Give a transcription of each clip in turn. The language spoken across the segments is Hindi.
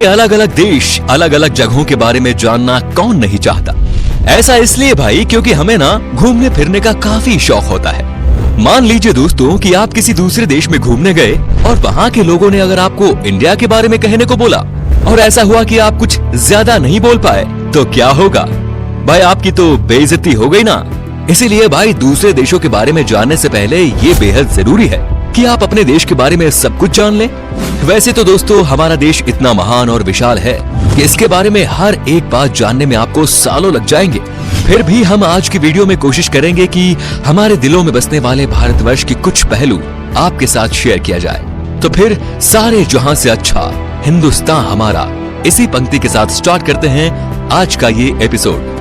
अलग अलग देश, अलग अलग जगहों के बारे में जानना कौन नहीं चाहता। ऐसा इसलिए भाई क्योंकि हमें ना घूमने फिरने का काफी शौक होता है। मान लीजिए दोस्तों कि आप किसी दूसरे देश में घूमने गए और वहाँ के लोगों ने अगर आपको इंडिया के बारे में कहने को बोला और ऐसा हुआ कि आप कुछ ज्यादा नहीं बोल पाए तो क्या होगा भाई? आपकी तो बेइज्जती हो गई ना। इसीलिए भाई दूसरे देशों के बारे में जानने से पहले ये बेहद जरूरी है कि आप अपने देश के बारे में सब कुछ जान लें। वैसे तो दोस्तों हमारा देश इतना महान और विशाल है कि इसके बारे में हर एक बात जानने में आपको सालों लग जाएंगे। फिर भी हम आज की वीडियो में कोशिश करेंगे कि हमारे दिलों में बसने वाले भारतवर्ष के कुछ पहलू आपके साथ शेयर किया जाए। तो फिर सारे जहां से अच्छा हिंदुस्तान हमारा, इसी पंक्ति के साथ स्टार्ट करते हैं आज का ये एपिसोड।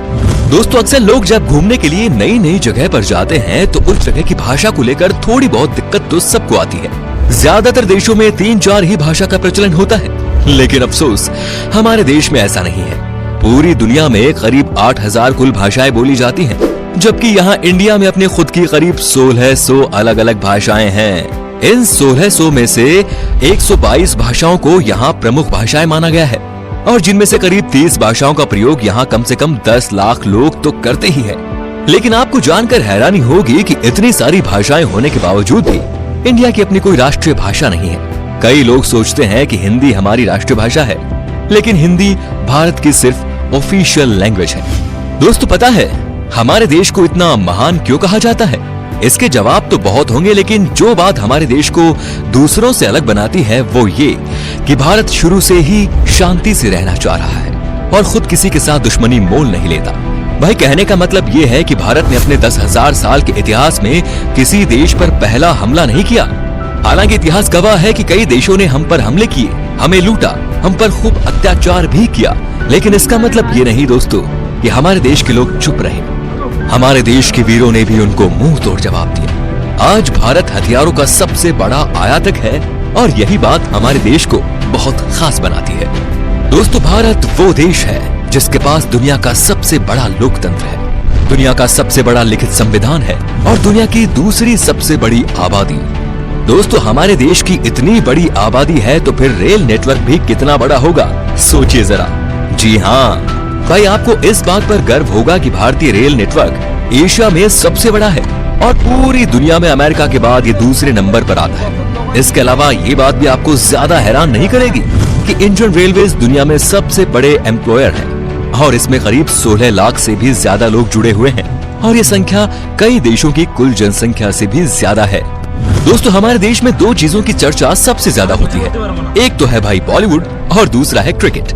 दोस्तों अक्सर लोग जब घूमने के लिए नई नई जगह पर जाते हैं तो उस जगह की भाषा को लेकर थोड़ी बहुत दिक्कत तो सबको आती है। ज्यादातर देशों में 3-4 ही भाषा का प्रचलन होता है, लेकिन अफसोस हमारे देश में ऐसा नहीं है। पूरी दुनिया में करीब 8000 कुल भाषाएं बोली जाती हैं, जबकि यहाँ इंडिया में अपने खुद की करीब 1600 अलग अलग भाषाएं हैं। इन 1600 में से 122 भाषाओं को यहाँ प्रमुख भाषाएं माना गया है और जिनमें से करीब 30 भाषाओं का प्रयोग यहाँ कम से कम 10 लाख लोग तो करते ही है। लेकिन आपको जानकर हैरानी होगी कि इतनी सारी भाषाएं होने के बावजूद भी इंडिया की अपनी कोई राष्ट्रीय भाषा नहीं है। कई लोग सोचते हैं कि हिंदी हमारी राष्ट्रीय भाषा है, लेकिन हिंदी भारत की सिर्फ ऑफिशियल लैंग्वेज है। दोस्तों पता है हमारे देश को इतना महान क्यों कहा जाता है? इसके जवाब तो बहुत होंगे, लेकिन जो बात हमारे देश को दूसरों से अलग बनाती है वो ये कि भारत शुरू से ही शांति से रहना चाह रहा है और खुद किसी के साथ दुश्मनी मोल नहीं लेता। भाई कहने का मतलब ये है कि भारत ने अपने 10,000 साल के इतिहास में किसी देश पर पहला हमला नहीं किया। हालांकि इतिहास गवाह है कि कई देशों ने हम पर हमले किए, हमें लूटा, हम पर खूब अत्याचार भी किया, लेकिन इसका मतलब ये नहीं दोस्तों कि हमारे देश के लोग चुप रहे। हमारे देश के वीरों ने भी उनको मुंह तोड़ जवाब दिया। आज भारत हथियारों का सबसे बड़ा आयातक है और यही बात हमारे देश को बहुत खास बनाती है। दोस्तों भारत वो देश है जिसके पास दुनिया का सबसे बड़ा लोकतंत्र है, दुनिया का सबसे बड़ा लिखित संविधान है और दुनिया की दूसरी सबसे बड़ी आबादी। दोस्तों हमारे देश की इतनी बड़ी आबादी है तो फिर रेल नेटवर्क भी कितना बड़ा होगा, सोचिए जरा। जी हाँ भाई, आपको इस बात पर गर्व होगा कि भारतीय रेल नेटवर्क एशिया में सबसे बड़ा है और पूरी दुनिया में अमेरिका के बाद ये दूसरे नंबर पर आता है। इसके अलावा ये बात भी आपको ज्यादा हैरान नहीं करेगी कि इंडियन रेलवेज दुनिया में सबसे बड़े एम्प्लॉयर है और इसमें करीब 16 लाख से भी ज्यादा लोग जुड़े हुए हैं और ये संख्या कई देशों की कुल जनसंख्या से भी ज्यादा है। दोस्तों हमारे देश में 2 चीजों की चर्चा सबसे ज्यादा होती है, एक तो है भाई बॉलीवुड और दूसरा है क्रिकेट।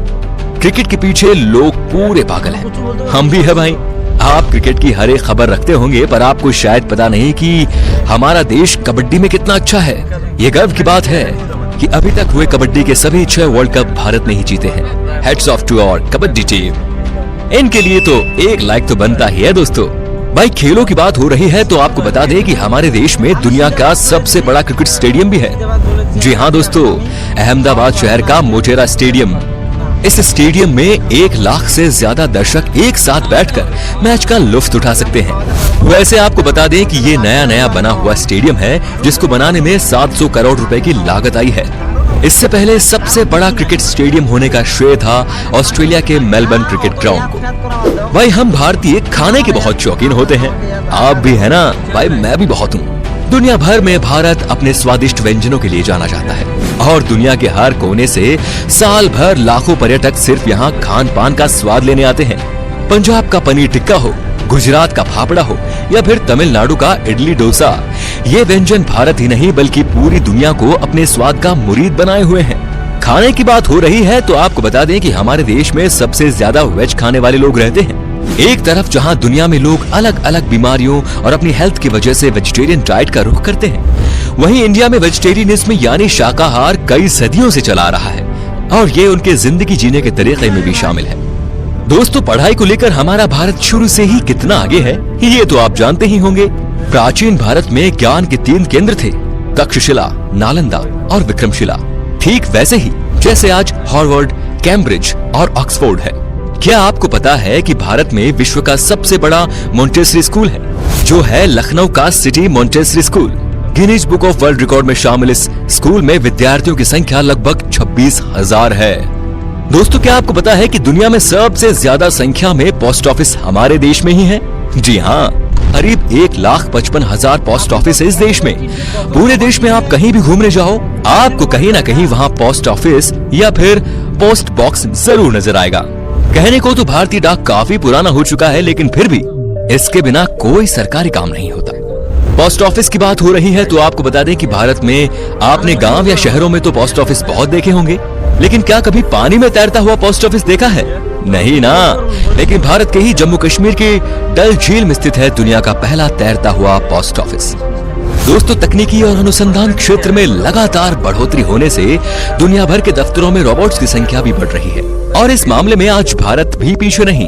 क्रिकेट के पीछे लोग पूरे पागल हैं, हम भी है भाई। आप क्रिकेट की हर एक खबर रखते होंगे, पर आपको शायद पता नहीं कि हमारा देश कबड्डी में कितना अच्छा है। ये गर्व की बात है कि अभी तक हुए कबड्डी के सभी 6 वर्ल्ड कप भारत ने ही जीते हैं। Heads off to our kabaddi team. इनके लिए तो एक लाइक तो बनता ही है दोस्तों। भाई खेलों की बात हो रही है तो आपको बता दें कि हमारे देश में दुनिया का सबसे बड़ा क्रिकेट स्टेडियम भी है। जी हाँ दोस्तों, अहमदाबाद शहर का मोटेरा स्टेडियम। इस स्टेडियम में 1 लाख से ज्यादा दर्शक एक साथ बैठकर मैच का लुत्फ उठा सकते हैं। वैसे आपको बता दें कि ये नया बना हुआ स्टेडियम है जिसको बनाने में 700 करोड़ रुपए की लागत आई है। इससे पहले सबसे बड़ा क्रिकेट स्टेडियम होने का श्रेय था ऑस्ट्रेलिया के मेलबर्न क्रिकेट ग्राउंड को। भाई हम भारतीय खाने के बहुत शौकीन होते हैं, आप भी है ना? भाई मैं भी बहुत हूँ। दुनिया भर में भारत अपने स्वादिष्ट व्यंजनों के लिए जाना जाता है और दुनिया के हर कोने से साल भर लाखों पर्यटक सिर्फ यहाँ खान पान का स्वाद लेने आते हैं। पंजाब का पनीर टिक्का हो, गुजरात का फाफड़ा हो या फिर तमिलनाडु का इडली डोसा, ये व्यंजन भारत ही नहीं बल्कि पूरी दुनिया को अपने स्वाद का मुरीद बनाए हुए हैं। खाने की बात हो रही है तो आपको बता दें कि हमारे देश में सबसे ज्यादा वेज खाने वाले लोग रहते हैं। एक तरफ जहां दुनिया में लोग अलग अलग बीमारियों और अपनी हेल्थ की वजह से वेजिटेरियन डाइट का रुख करते हैं, वहीं इंडिया में वेजिटेरियनिज्म यानी शाकाहार कई सदियों से चला आ रहा है और ये उनके जिंदगी जीने के तरीके में भी शामिल है। दोस्तों पढ़ाई को लेकर हमारा भारत शुरू से ही कितना आगे है ये तो आप जानते ही होंगे। प्राचीन भारत में ज्ञान के 3 केंद्र थे, तक्षशिला, नालंदा और विक्रमशिला। ठीक वैसे ही जैसे आज हार्वर्ड, कैम्ब्रिज और ऑक्सफोर्ड है। क्या आपको पता है कि भारत में विश्व का सबसे बड़ा मॉन्टेसरी स्कूल है, जो है लखनऊ का city Montessori school. Guinness book of world record में शामिल इस स्कूल में विद्यार्थियों की संख्या लगभग 26,000 है। दोस्तों, क्या आपको पता है कि दुनिया में सबसे ज्यादा संख्या में पोस्ट ऑफिस हमारे देश में ही है? जी हाँ, करीब 1,55,000 पोस्ट ऑफिस है इस देश में। पूरे देश में आप कहीं भी घूमने जाओ, आपको कहीं ना कहीं वहाँ पोस्ट ऑफिस या फिर पोस्ट बॉक्स जरूर नजर आएगा। कहने को तो भारतीय डाक काफी पुराना हो चुका है, लेकिन फिर भी इसके बिना कोई सरकारी काम नहीं होता। पोस्ट ऑफिस की बात हो रही है तो आपको बता दें कि भारत में आपने गांव या शहरों में तो पोस्ट ऑफिस बहुत देखे होंगे, लेकिन क्या कभी पानी में तैरता हुआ पोस्ट ऑफिस देखा है? नहीं ना। लेकिन भारत के ही जम्मू कश्मीर के डल झील में स्थित है दुनिया का पहला तैरता हुआ पोस्ट ऑफिस। दोस्तों, तकनीकी और अनुसंधान क्षेत्र में लगातार बढ़ोतरी होने से दुनिया भर के दफ्तरों में रोबोट्स की संख्या भी बढ़ रही है, और इस मामले में आज भारत भी पीछे नहीं।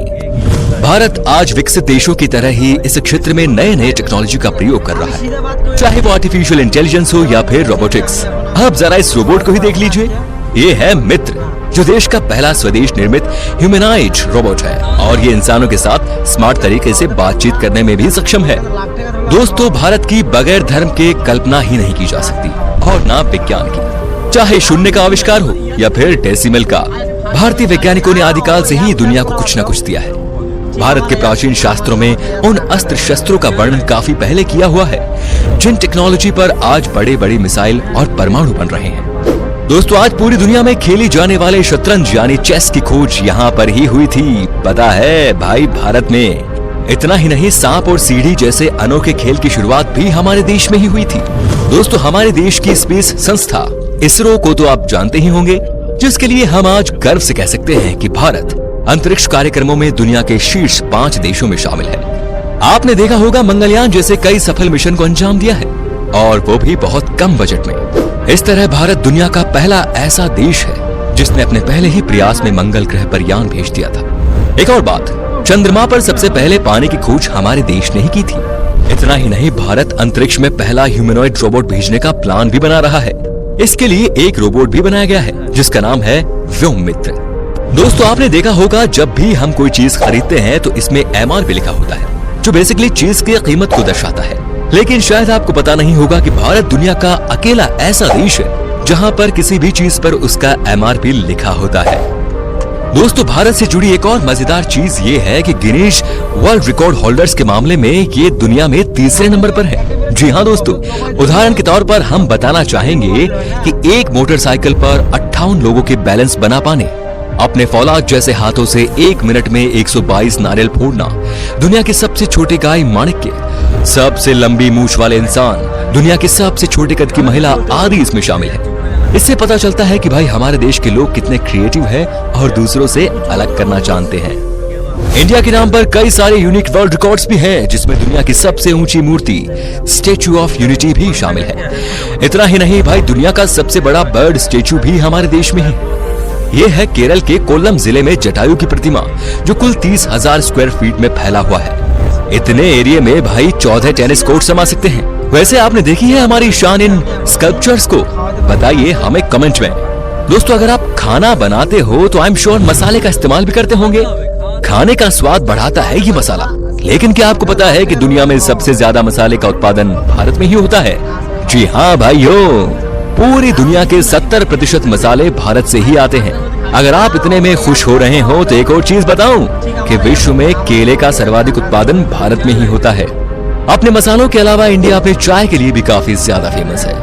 भारत आज विकसित देशों की तरह ही इस क्षेत्र में नए नए टेक्नोलॉजी का प्रयोग कर रहा है, चाहे वो आर्टिफिशियल इंटेलिजेंस हो या फिर रोबोटिक्स। अब जरा इस रोबोट को ही देख लीजिए। ये है मित्र, जो देश का पहला स्वदेश निर्मित ह्यूमनॉइड रोबोट है, और ये इंसानों के साथ स्मार्ट तरीके से बातचीत करने में भी सक्षम है। दोस्तों, भारत की बगैर धर्म के कल्पना ही नहीं की जा सकती, और ना विज्ञान की। चाहे शून्य का आविष्कार हो या फिर डेसिमल का, भारतीय वैज्ञानिकों ने आदिकाल से ही दुनिया को कुछ न कुछ दिया है। भारत के प्राचीन शास्त्रों में उन अस्त्र शस्त्रों का वर्णन काफी पहले किया हुआ है, जिन टेक्नोलॉजी पर आज बड़े बड़े मिसाइल और परमाणु बन रहे हैं। दोस्तों, आज पूरी दुनिया में खेली जाने वाले शतरंज यानी चेस की खोज यहाँ पर ही हुई थी। पता है भाई, भारत में। इतना ही नहीं, सांप और सीढ़ी जैसे अनोखे खेल की शुरुआत भी हमारे देश में ही हुई थी। दोस्तों, हमारे देश की स्पेस संस्था इसरो को तो आप जानते ही होंगे, जिसके लिए हम आज गर्व से कह सकते हैं कि भारत अंतरिक्ष कार्यक्रमों में दुनिया के शीर्ष 5 देशों में शामिल है। आपने देखा होगा, मंगलयान जैसे कई सफल मिशन को अंजाम दिया है, और वो भी बहुत कम बजट में। इस तरह भारत दुनिया का पहला ऐसा देश है जिसने अपने पहले ही प्रयास में मंगल ग्रह पर यान भेज दिया था। एक और बात, चंद्रमा पर सबसे पहले पानी की खोज हमारे देश ने ही की थी। इतना ही नहीं, भारत अंतरिक्ष में पहला ह्यूमनॉइड रोबोट भेजने का प्लान भी बना रहा है। इसके लिए एक रोबोट भी बनाया गया है, जिसका नाम है व्योम मित्र। दोस्तों, आपने देखा होगा, जब भी हम कोई चीज खरीदते हैं तो इसमें MRP लिखा होता है, जो बेसिकली चीज की कीमत को दर्शाता है। लेकिन शायद आपको पता नहीं होगा कि भारत दुनिया का अकेला ऐसा देश है जहां पर किसी भी चीज पर उसका MRP लिखा होता है। दोस्तों, भारत से जुड़ी एक और मजेदार चीज ये है कि गिनीज वर्ल्ड रिकॉर्ड होल्डर्स के मामले में ये दुनिया में तीसरे नंबर पर है। जी हाँ दोस्तों, उदाहरण के तौर पर हम बताना चाहेंगे कि एक मोटरसाइकिल पर 58 लोगों के बैलेंस बना पाने, अपने फौलाद जैसे हाथों से 1 मिनट में 122 नारियल फोड़ना, दुनिया के सबसे छोटे गाय माणिक्य, सबसे लंबी मूछ वाले इंसान, दुनिया के सबसे छोटे कद की महिला आदि इसमें शामिल है। इससे पता चलता है कि भाई हमारे देश के लोग कितने क्रिएटिव हैं और दूसरों से अलग करना जानते हैं। इंडिया के नाम पर कई सारे यूनिक वर्ल्ड रिकॉर्ड्स भी हैं, जिसमें दुनिया की सबसे ऊंची मूर्ति स्टेच्यू ऑफ यूनिटी भी शामिल है। इतना ही नहीं भाई, दुनिया का सबसे बड़ा बर्ड स्टेच्यू भी हमारे देश में है। ये है केरल के कोल्लम जिले में जटायु की प्रतिमा, जो कुल 30,000 स्क्वायर फीट में फैला हुआ है। इतने एरिया में भाई 14 टेनिस कोर्ट समा सकते हैं। वैसे आपने देखी है हमारी शान इन स्कल्पचर्स को? बताइए हमें कमेंट में। दोस्तों, अगर आप खाना बनाते हो तो आई एम श्योर मसाले का इस्तेमाल भी करते होंगे। खाने का स्वाद बढ़ाता है ये मसाला, लेकिन क्या आपको पता है कि दुनिया में सबसे ज्यादा मसाले का उत्पादन भारत में ही होता है? जी हाँ भाइयों, पूरी दुनिया के 70% मसाले भारत से ही आते हैं। अगर आप इतने में खुश हो रहे हो तो एक और चीज बताऊं कि विश्व में केले का सर्वाधिक उत्पादन भारत में ही होता है। अपने मसालों के अलावा इंडिया में चाय के लिए भी काफी ज्यादा फेमस है।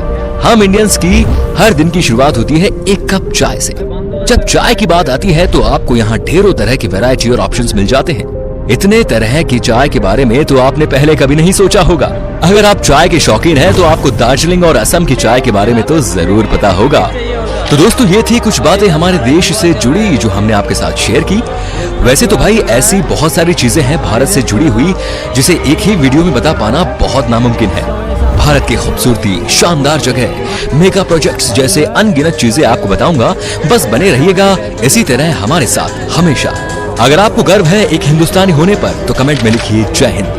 हम इंडियंस की हर दिन की शुरुआत होती है एक कप चाय से। जब चाय की बात आती है तो आपको यहाँ ढेरों तरह की वैरायटी और ऑप्शंस मिल जाते हैं। इतने तरह की चाय के बारे में तो आपने पहले कभी नहीं सोचा होगा। अगर आप चाय के शौकीन हैं तो आपको दार्जिलिंग और असम की चाय के बारे में तो जरूर पता होगा। तो दोस्तों, ये थी कुछ बातें हमारे देश से जुड़ी जो हमने आपके साथ शेयर की। वैसे तो भाई ऐसी बहुत सारी चीजें हैं भारत से जुड़ी हुई, जिसे एक ही वीडियो में बता पाना बहुत नामुमकिन है। भारत की खूबसूरती, शानदार जगह, मेगा प्रोजेक्ट्स जैसे अनगिनत चीजें आपको बताऊंगा। बस बने रहिएगा इसी तरह हमारे साथ हमेशा। अगर आपको गर्व है एक हिंदुस्तानी होने पर तो कमेंट में लिखिए जय हिंद।